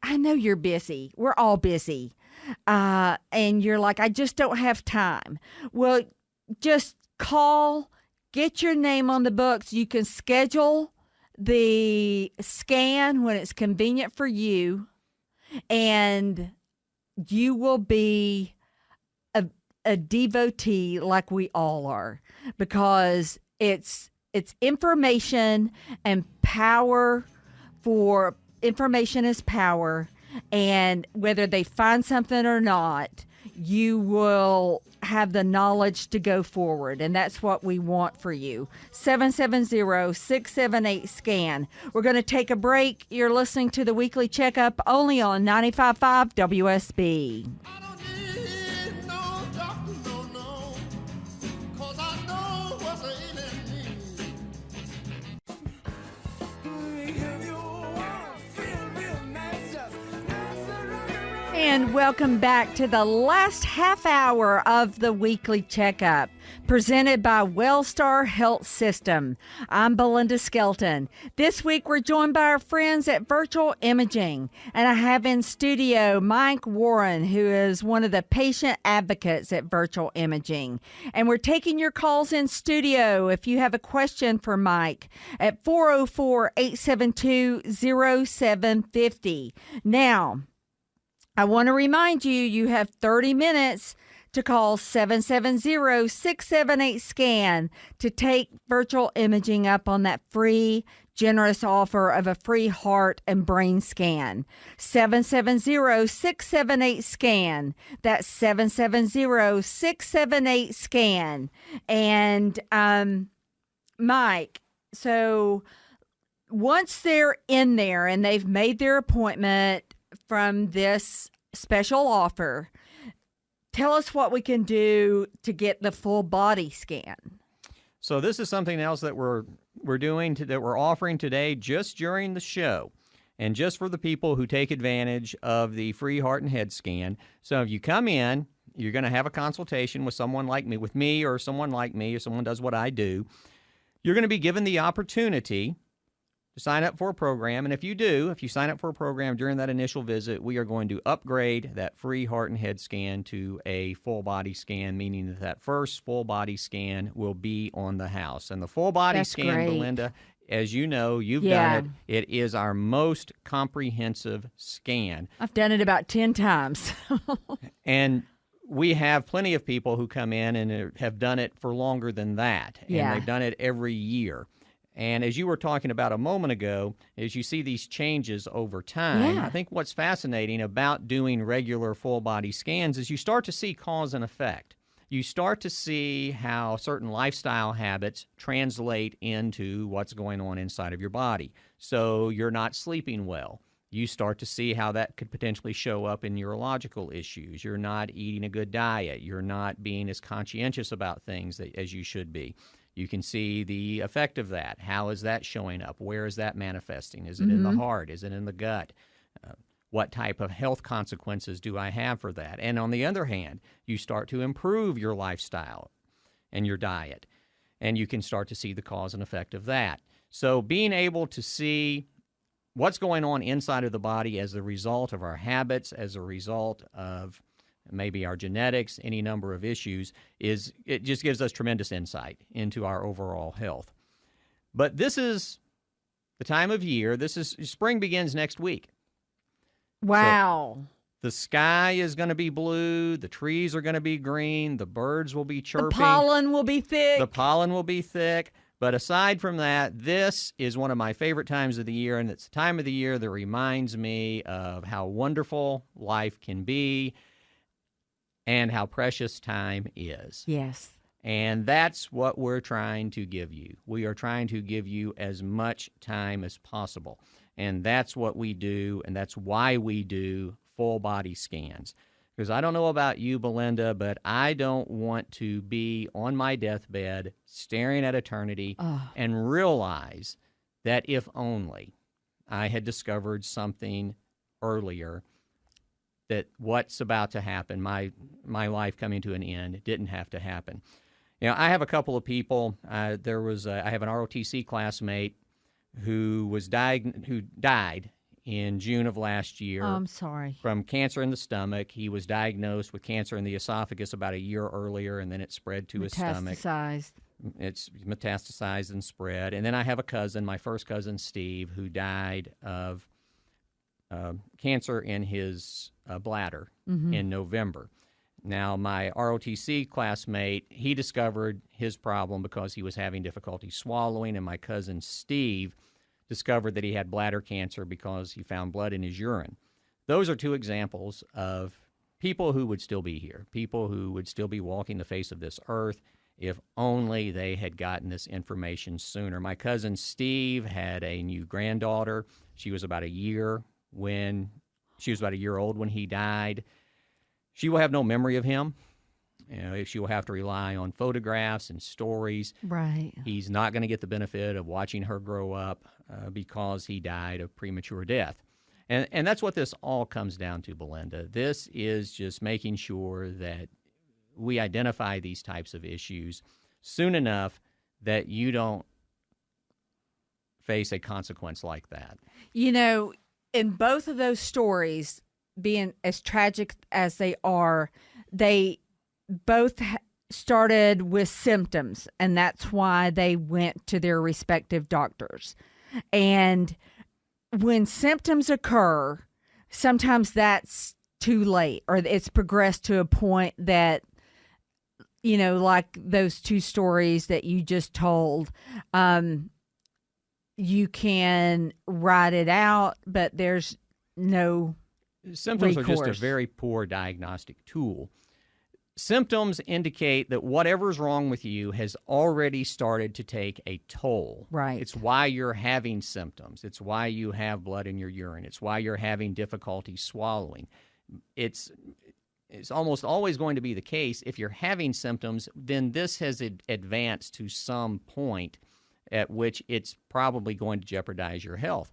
busy. We're all busy. And you're like, I just don't have time. Well, just call, get your name on the books. You can schedule the scan when it's convenient for you, and you will be a devotee like we all are, because it's information, and power. For information is power, and whether they find something or not, you will have the knowledge to go forward, and that's what we want for you. 770-678-SCAN. We're going to take a break. You're listening to the Weekly Checkup only on 95.5 WSB. And welcome back to the last half hour of the weekly checkup presented by Wellstar Health System. I'm Belinda Skelton. This week we're joined by our friends at Virtual Imaging, and I have in studio Mike Warren, who is one of the patient advocates at Virtual Imaging. And we're taking your calls in studio if you have a question for Mike at 404-872-0750. Now, I want to remind you, you have 30 minutes to call 770-678-SCAN to take Virtual Imaging up on that free, generous offer of a free heart and brain scan. 770-678-SCAN. That's 770-678-SCAN. And Mike, so once they're in there and they've made their appointment from this special offer, tell us what we can do to get the full body scan. So this is something else that we're doing that we're offering today just during the show, and just for the people who take advantage of the free heart and head scan. So if you come in, you're going to have a consultation with someone like me, or someone like me, or someone does what I do. You're going to be given the opportunity to sign up for a program. And if you sign up for a program during that initial visit, we are going to upgrade that free heart and head scan to a full body scan, meaning that that first full body scan will be on the house. And the full body scan, great. Belinda, as you know, you've done it. It is our most comprehensive scan. I've done it about 10 times. And we have plenty of people who come in and have done it for longer than that. Yeah. And they've done it every year. And as you were talking about a moment ago, as you see these changes over time, I think what's fascinating about doing regular full-body scans is you start to see cause and effect. You start to see how certain lifestyle habits translate into what's going on inside of your body. So you're not sleeping well. You start to see how that could potentially show up in neurological issues. You're not eating a good diet. You're not being as conscientious about things as you should be. You can see the effect of that. How is that showing up? Where is that manifesting? Is it in the heart? Is it in the gut? What type of health consequences do I have for that? And on the other hand, you start to improve your lifestyle and your diet, and you can start to see the cause and effect of that. So being able to see what's going on inside of the body as a result of our habits, as a result of maybe our genetics, any number of issues, it just gives us tremendous insight into our overall health. But this is the time of year. Spring begins next week. Wow. So the sky is going to be blue. The trees are going to be green. The birds will be chirping. The pollen will be thick. But aside from that, this is one of my favorite times of the year, and it's the time of the year that reminds me of how wonderful life can be and how precious time is. Yes. And that's what we're trying to give you. We are trying to give you as much time as possible. And that's what we do, and that's why we do full body scans. Because I don't know about you, Belinda, but I don't want to be on my deathbed staring at eternity and realize that if only I had discovered something earlier, that what's about to happen, my life coming to an end, didn't have to happen. You know, I have a couple of people. I have an ROTC classmate who died in June of last year. Oh, I'm sorry. From cancer in the stomach. He was diagnosed with cancer in the esophagus about a year earlier, and then it spread to his stomach. Metastasized. It's metastasized and spread. And then I have a cousin, my first cousin, Steve, who died of cancer in his bladder in November. Now, my ROTC classmate, he discovered his problem because he was having difficulty swallowing, and my cousin Steve discovered that he had bladder cancer because he found blood in his urine. Those are two examples of people who would still be here, people who would still be walking the face of this earth if only they had gotten this information sooner. My cousin Steve had a new granddaughter. She was about a year old when he died. She will have no memory of him. You know, she will have to rely on photographs and stories. Right. He's not going to get the benefit of watching her grow up because he died of premature death. And that's what this all comes down to, Belinda. This is just making sure that we identify these types of issues soon enough that you don't face a consequence like that. You know, in both of those stories, being as tragic as they are, they both started with symptoms, and that's why they went to their respective doctors. And when symptoms occur, sometimes that's too late, or it's progressed to a point that, you know, like those two stories that you just told, you can write it out, but there's no symptoms recourse. are just a very poor diagnostic tool. Symptoms indicate that whatever's wrong with you has already started to take a toll. Right. It's why you're having symptoms. It's why you have blood in your urine. It's why you're having difficulty swallowing. It's almost always going to be the case. If you're having symptoms, then this has advanced to some point at which it's probably going to jeopardize your health.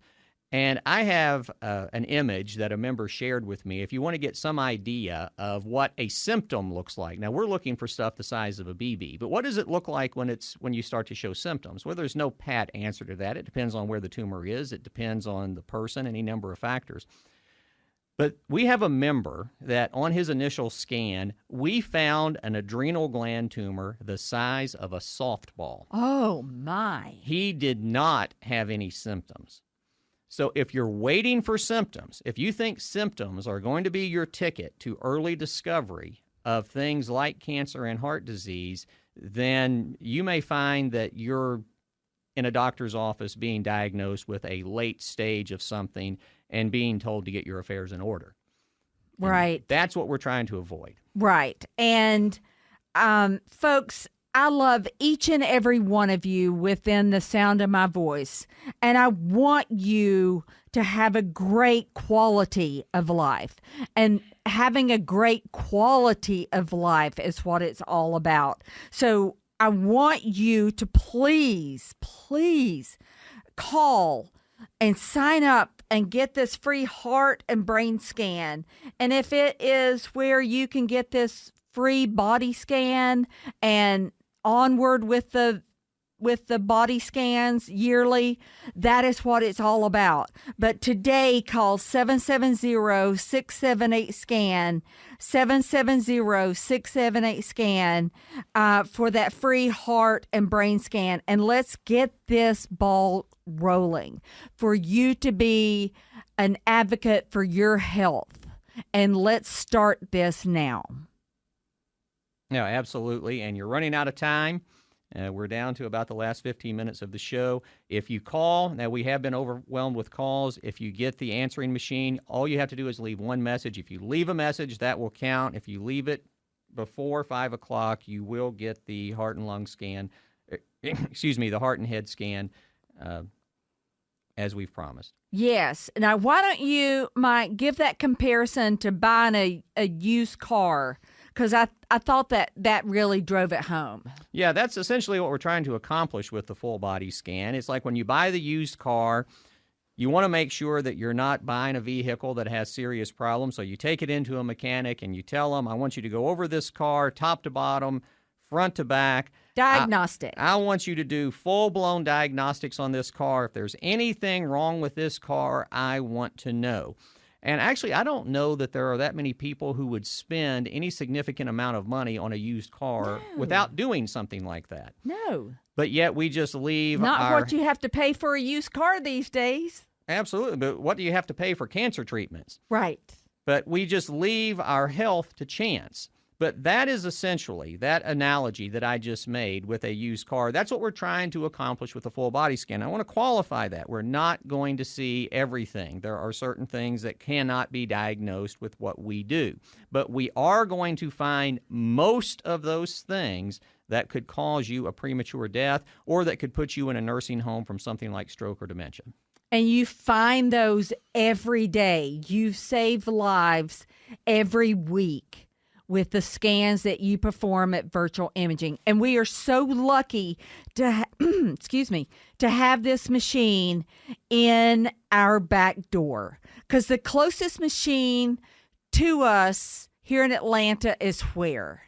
And I have an image that a member shared with me. If you want to get some idea of what a symptom looks like. Now, we're looking for stuff the size of a BB, but what does it look like when you start to show symptoms? Well, there's no pat answer to that. It depends on where the tumor is. It depends on the person, any number of factors. But we have a member that on his initial scan, we found an adrenal gland tumor the size of a softball. Oh, my. He did not have any symptoms. So if you're waiting for symptoms, if you think symptoms are going to be your ticket to early discovery of things like cancer and heart disease, then you may find that you're in a doctor's office being diagnosed with a late stage of something and being told to get your affairs in order. Right. And that's what we're trying to avoid. Right. And folks, I love each and every one of you within the sound of my voice. And I want you to have a great quality of life. And having a great quality of life is what it's all about. So I want you to please call and sign up and get this free heart and brain scan. And if it is where you can get this free body scan and onward with the body scans yearly, that is what it's all about. But today, call 770-678-SCAN, 770-678-SCAN for that free heart and brain scan. And let's get this ball rolling for you to be an advocate for your health. And let's start this now. No, absolutely. And you're running out of time. We're down to about the last 15 minutes of the show. If you call, now we have been overwhelmed with calls. If you get the answering machine, all you have to do is leave one message. If you leave a message, that will count. If you leave it before 5 o'clock, you will get the heart and lung scan, the heart and head scan, as we've promised. Yes. Now, why don't you, Mike, give that comparison to buying a used car? Because I thought that really drove it home. Yeah, that's essentially what we're trying to accomplish with the full body scan. It's like when you buy the used car, you want to make sure that you're not buying a vehicle that has serious problems. So you take it into a mechanic and you tell them, I want you to go over this car top to bottom, front to back. Diagnostic. I want you to do full-blown diagnostics on this car. If there's anything wrong with this car, I want to know. And actually, I don't know that there are that many people who would spend any significant amount of money on a used car without doing something like that. No. But yet we just leave Not what you have to pay for a used car these days. Absolutely. But what do you have to pay for cancer treatments? Right. But we just leave our health to chance. But that is essentially, that analogy that I just made with a used car, that's what we're trying to accomplish with the full body scan. I want to qualify that. We're not going to see everything. There are certain things that cannot be diagnosed with what we do. But we are going to find most of those things that could cause you a premature death or that could put you in a nursing home from something like stroke or dementia. And you find those every day. You save lives every week with the scans that you perform at Virtual Imaging. And we are so lucky to excuse me, to have this machine in our back door, because the closest machine to us here in Atlanta is where?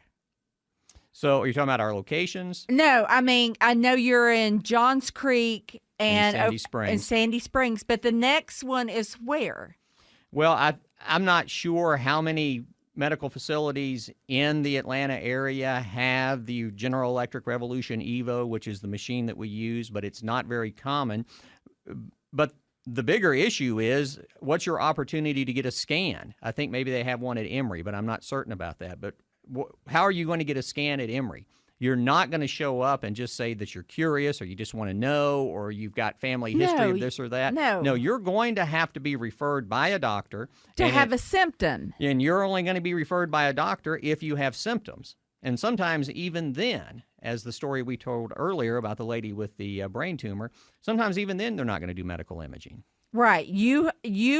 So are you talking about our locations? No, I mean, I know you're in Johns Creek and Sandy Springs, but the next one is where? Well, I'm not sure how many medical facilities in the Atlanta area have the General Electric Revolution Evo, which is the machine that we use, but it's not very common. But the bigger issue is, what's your opportunity to get a scan? I think maybe they have one at Emory, but I'm not certain about that. But how are you going to get a scan at Emory? You're not going to show up and just say that you're curious, or you just want to know, or you've got family history of this or that. No, you're going to have to be referred by a doctor to have a symptom. And you're only going to be referred by a doctor if you have symptoms. And sometimes even then, as the story we told earlier about the lady with the brain tumor, sometimes even then they're not going to do medical imaging. Right. You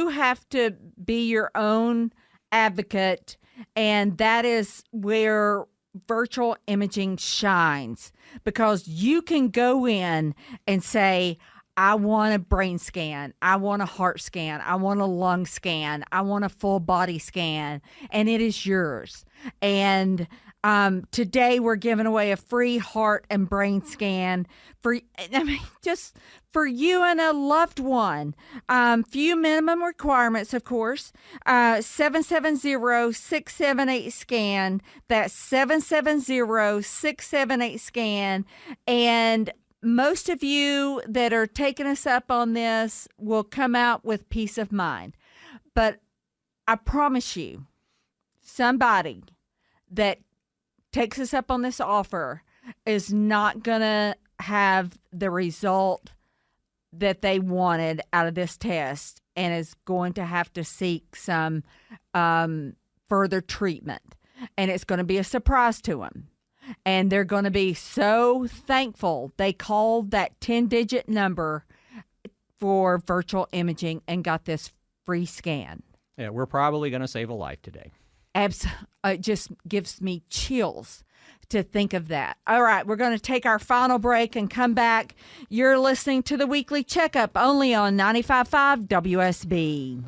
have to be your own advocate, and that is where virtual imaging shines, because you can go in and say, I want a brain scan, I want a heart scan, I want a lung scan, I want a full body scan, and it is yours. And today we're giving away a free heart and brain scan just for you and a loved one. Few minimum requirements, of course. 770-678-SCAN. That's 770-678-SCAN. And most of you that are taking us up on this will come out with peace of mind. But I promise you, somebody that takes us up on this offer is not going to have the result that they wanted out of this test, and is going to have to seek some further treatment. And it's going to be a surprise to them. And they're going to be so thankful they called that 10-digit number for virtual imaging and got this free scan. Yeah, we're probably going to save a life today. It just gives me chills to think of that. All right, we're going to take our final break and come back. You're listening to the Weekly Checkup only on 95.5 WSB.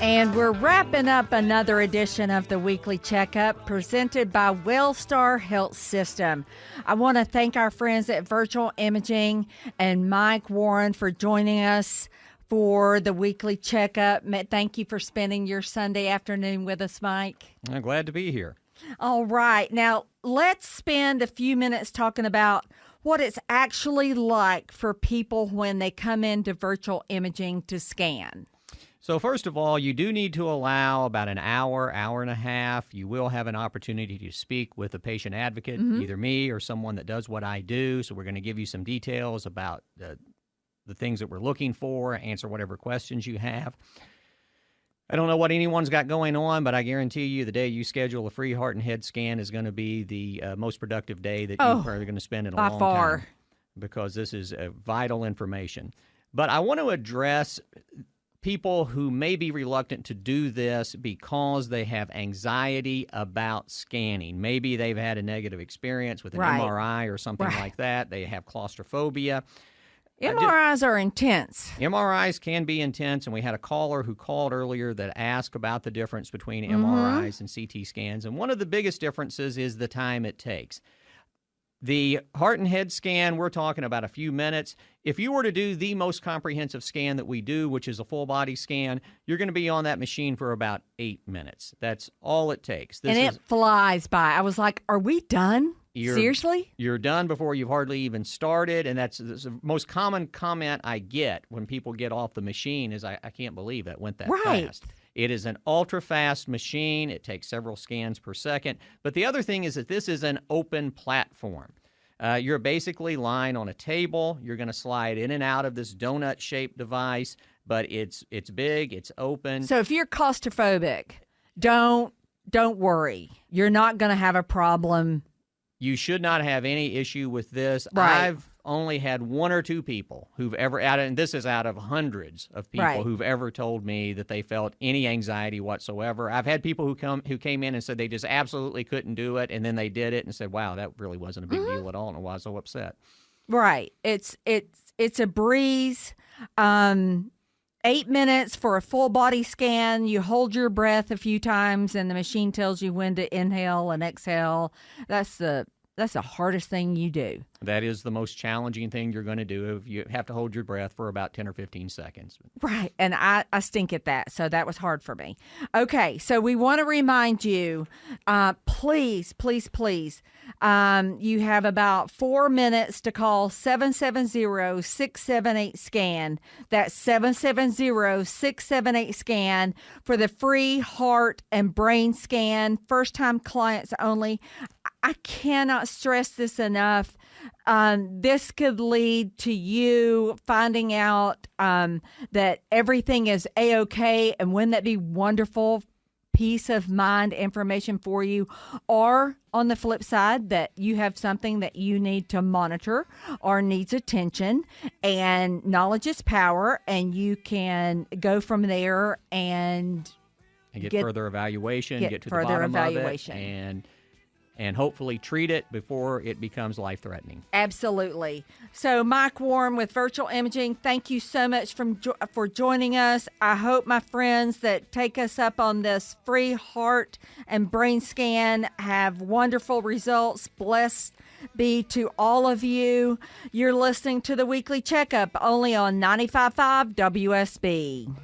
And we're wrapping up another edition of the Weekly Checkup presented by Wellstar Health System. I want to thank our friends at Virtual Imaging and Mike Warren for joining us for the Weekly Checkup. Thank you for spending your Sunday afternoon with us, Mike. I'm glad to be here. All right. Now, let's spend a few minutes talking about what it's actually like for people when they come into virtual imaging to scan. So first of all, you do need to allow about an hour and a half. You will have an opportunity to speak with a patient advocate, either me or someone that does what I do. So we're going to give you some details about the things that we're looking for, answer whatever questions you have. I don't know what anyone's got going on, but I guarantee you the day you schedule a free heart and head scan is going to be the most productive day that you're probably going to spend in a long time, because this is vital information. But I want to address people who may be reluctant to do this because they have anxiety about scanning. Maybe they've had a negative experience with an MRI or something like that. They have claustrophobia. MRIs are intense. MRIs can be intense, and we had a caller who called earlier that asked about the difference between MRIs and CT scans, and one of the biggest differences is the time it takes. The heart and head scan, we're talking about a few minutes. If you were to do the most comprehensive scan that we do, which is a full body scan, you're going to be on that machine for about 8 minutes. That's all it takes. It flies by. I was like, are we done? Seriously? You're done before you've hardly even started, and that's the most common comment I get when people get off the machine is, I can't believe it went that fast. It is an ultra-fast machine. It takes several scans per second. But the other thing is that this is an open platform. You're basically lying on a table. You're going to slide in and out of this donut-shaped device, but it's big, it's open. So if you're claustrophobic, don't worry. You're not going to have a problem. You should not have any issue with this. Right. only had one or two people who've ever and this is out of hundreds of people Right. who've ever told me that they felt any anxiety whatsoever. I've had people who came in and said they just absolutely couldn't do it, and then they did it and said, "Wow, that really wasn't a big deal at all, and why I was so upset." Right. It's a breeze. 8 minutes for a full body scan. You hold your breath a few times, and the machine tells you when to inhale and exhale. That's the hardest thing you do. That is the most challenging thing you're going to do. You have to hold your breath for about 10 or 15 seconds. Right. And I stink at that. So that was hard for me. Okay. So we want to remind you, please, you have about 4 minutes to call 770-678-SCAN. That's 770-678-SCAN for the free heart and brain scan. First time clients only. I cannot stress this enough. This could lead to you finding out that everything is A-OK, and wouldn't that be wonderful peace of mind information for you? Or on the flip side, that you have something that you need to monitor or needs attention, and knowledge is power, and you can go from there and get further evaluation, get to the further bottom evaluation. of it, and hopefully treat it before it becomes life-threatening. Absolutely. So, Mike Warren with Virtual Imaging, thank you so much for joining us. I hope my friends that take us up on this free heart and brain scan have wonderful results. Blessed be to all of you. You're listening to the Weekly Checkup only on 95.5 WSB.